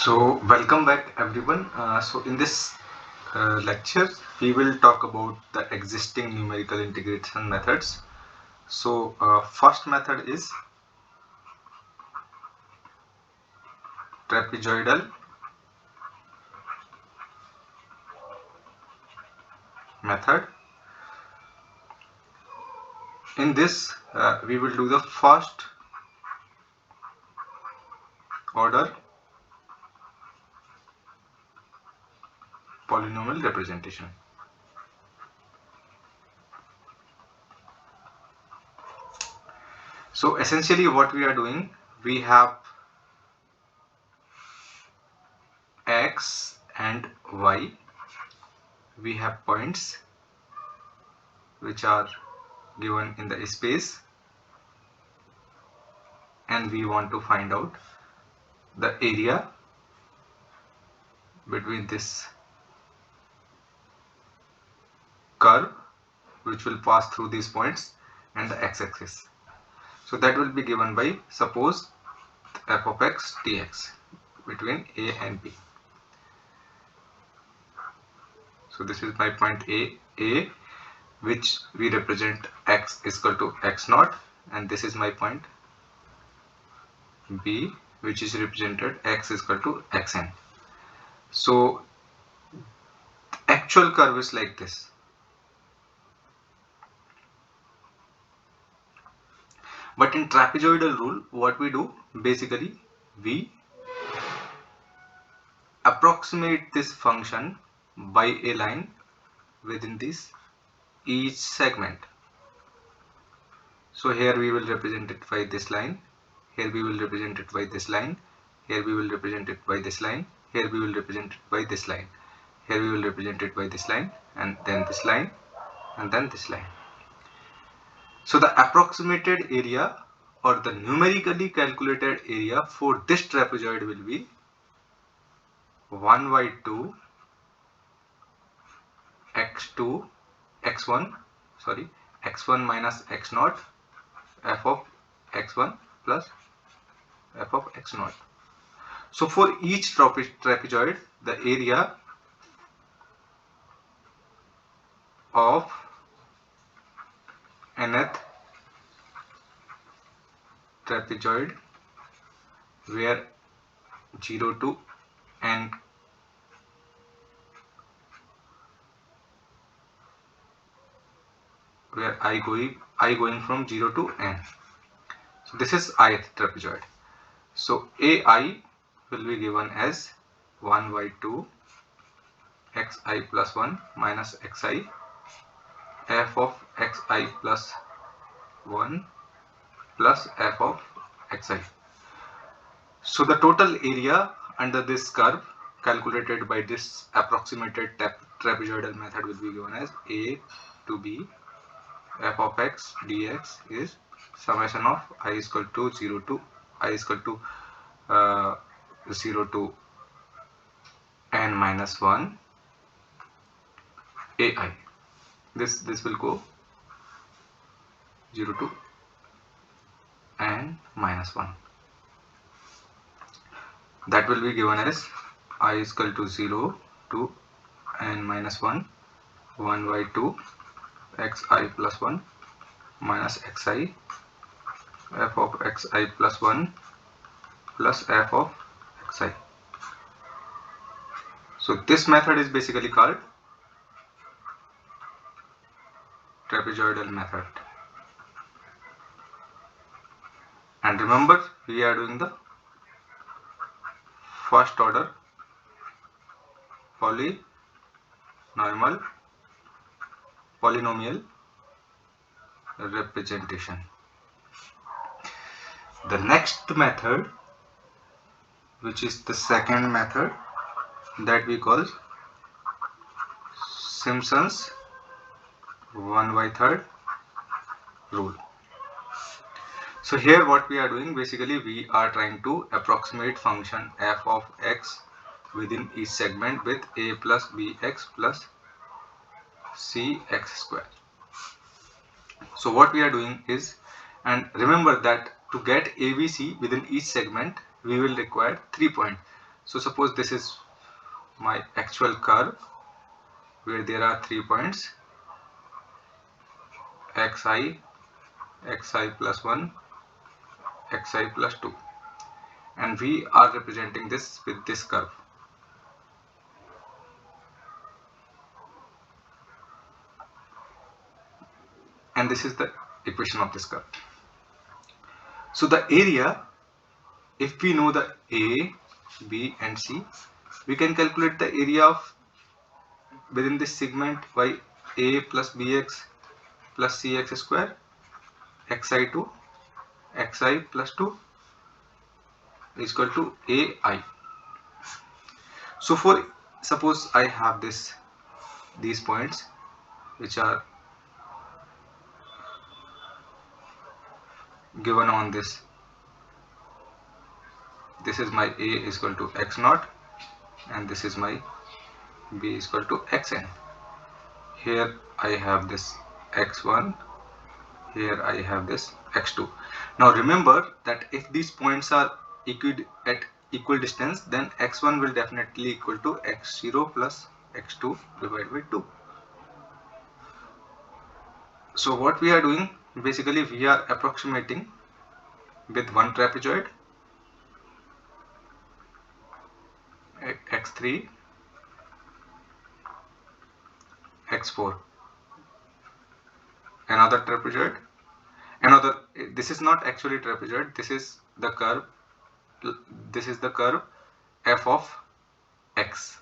So welcome back everyone. So in this lecture we will talk about the existing numerical integration methods. So first method is trapezoidal method. In this we will do the first order polynomial representation. So essentially what we are doing, we have x and y, we have points which are given in the space, and we want to find out the area between this curve which will pass through these points and the x-axis. So that will be given by, suppose, f of x dx between a and b. So this is my point a, which we represent x is equal to x naught, and this is my point b, which is represented x is equal to xn. So actual curve is like this. But in trapezoidal rule, what we do, basically we approximate this function by a line within this each segment. So here we will represent it by this line, here we will represent it by this line, here we will represent it by this line, here we will represent it by this line, here we will represent it by this line, and then this line, and then this line. So the approximated area or the numerically calculated area for this trapezoid will be 1 by 2 x2 x1 minus x naught f of x1 plus f of x naught. So for each trapezoid, the area of nth trapezoid where 0 to n where I going from 0 to n. So this is ith trapezoid. So ai will be given as 1 by 2 xi plus 1 minus xi f of xi plus 1 plus f of xi. So the total area under this curve calculated by this approximated trapezoidal method will be given as a to b f of x dx is summation of I is equal to 0 to I is equal to 0 to n minus 1 ai. This will go 0 to n minus 1. That will be given as I is equal to 0 to n minus 1 1 by 2 xi plus 1 minus xi f of xi plus 1 plus f of xi. So this method is basically called trapezoidal method. And remember, we are doing the first order polynomial representation. The next method, which is the second method, that we call Simpsons 1/3 rule. So here what we are doing, basically we are trying to approximate function f of x within each segment with a plus bx plus cx square. So what we are doing is, and remember that to get ABC within each segment we will require 3 points. So suppose this is my actual curve where there are 3 points xi, xi plus 1, xi plus 2, and we are representing this with this curve. And this is the equation of this curve. So the area, if we know the A, B and C, we can calculate the area of within this segment by A plus bx plus cx square xi2 xi plus 2 is equal to ai. So for suppose I have these points which are given on this. This is my A is equal to x naught and this is my B is equal to xn. Here I have this x1, here I have this x2. Now remember that if these points are at equal distance, then x1 will definitely equal to x0 plus x2 divided by 2. So what we are doing, basically we are approximating with one trapezoid x3, x4, another trapezoid, this is not actually trapezoid, this is the curve f of x.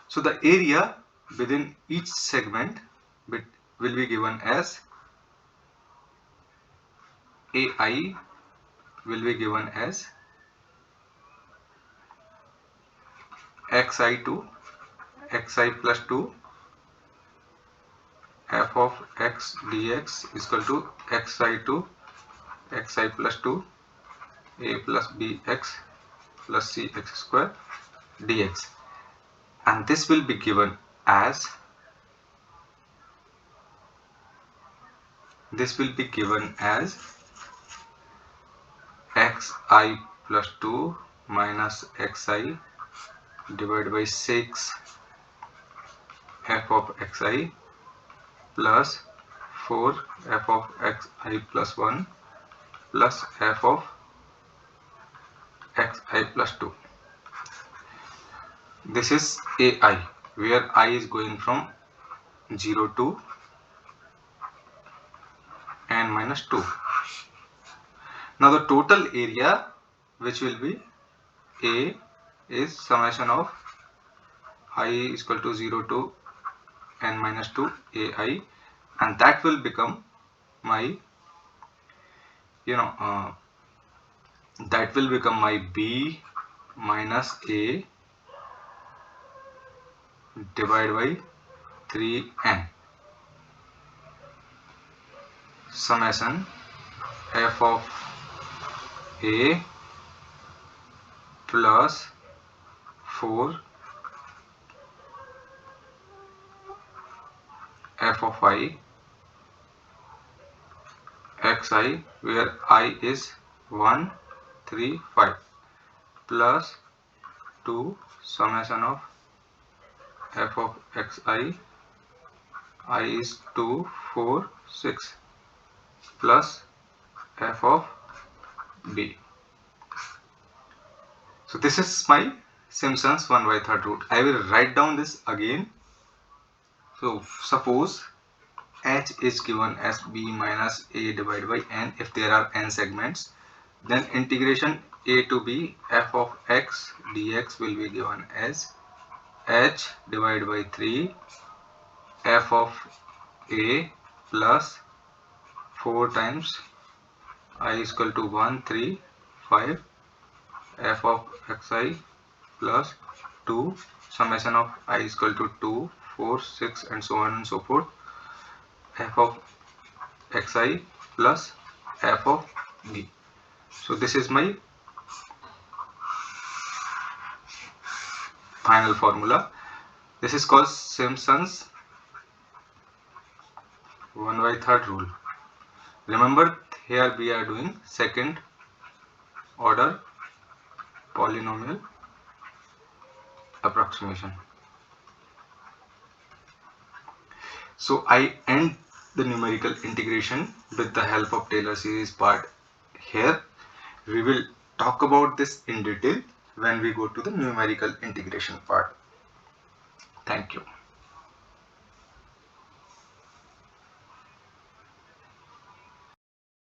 So the area within each segment will be given as ai will be given as xi2 xi plus 2 f of x dx is equal to xi2 xi plus 2 a plus bx plus cx square dx, and this will be given as xi plus 2 minus xi divided by 6 f of xi plus 4 f of xi plus 1 plus f of xi plus 2. This is ai, where I is going from 0 to n minus 2. Now the total area, which will be A, is summation of I is equal to 0 to n minus 2 ai, and that will become my B minus A divided by 3n summation f of A plus 4 f of I xi, where I is 1, 3, 5 plus 2 summation of f of xi, I is 2, 4, 6 plus f of B. So this is my Simpson's 1/3 rule. I will write down this again. So suppose h is given as b minus a divided by n if there are n segments, then integration a to b f of x dx will be given as h divided by 3 f of a plus 4 times I is equal to 1, 3, 5 f of xi plus 2 summation of I is equal to 2, 4, 6 and so on and so forth f of xi plus f of b. So this is my final formula. This is called Simpson's 1/3 rule. Remember, here we are doing second order polynomial approximation. So I end the numerical integration with the help of Taylor series part here. We will talk about this in detail when we go to the numerical integration part. Thank you.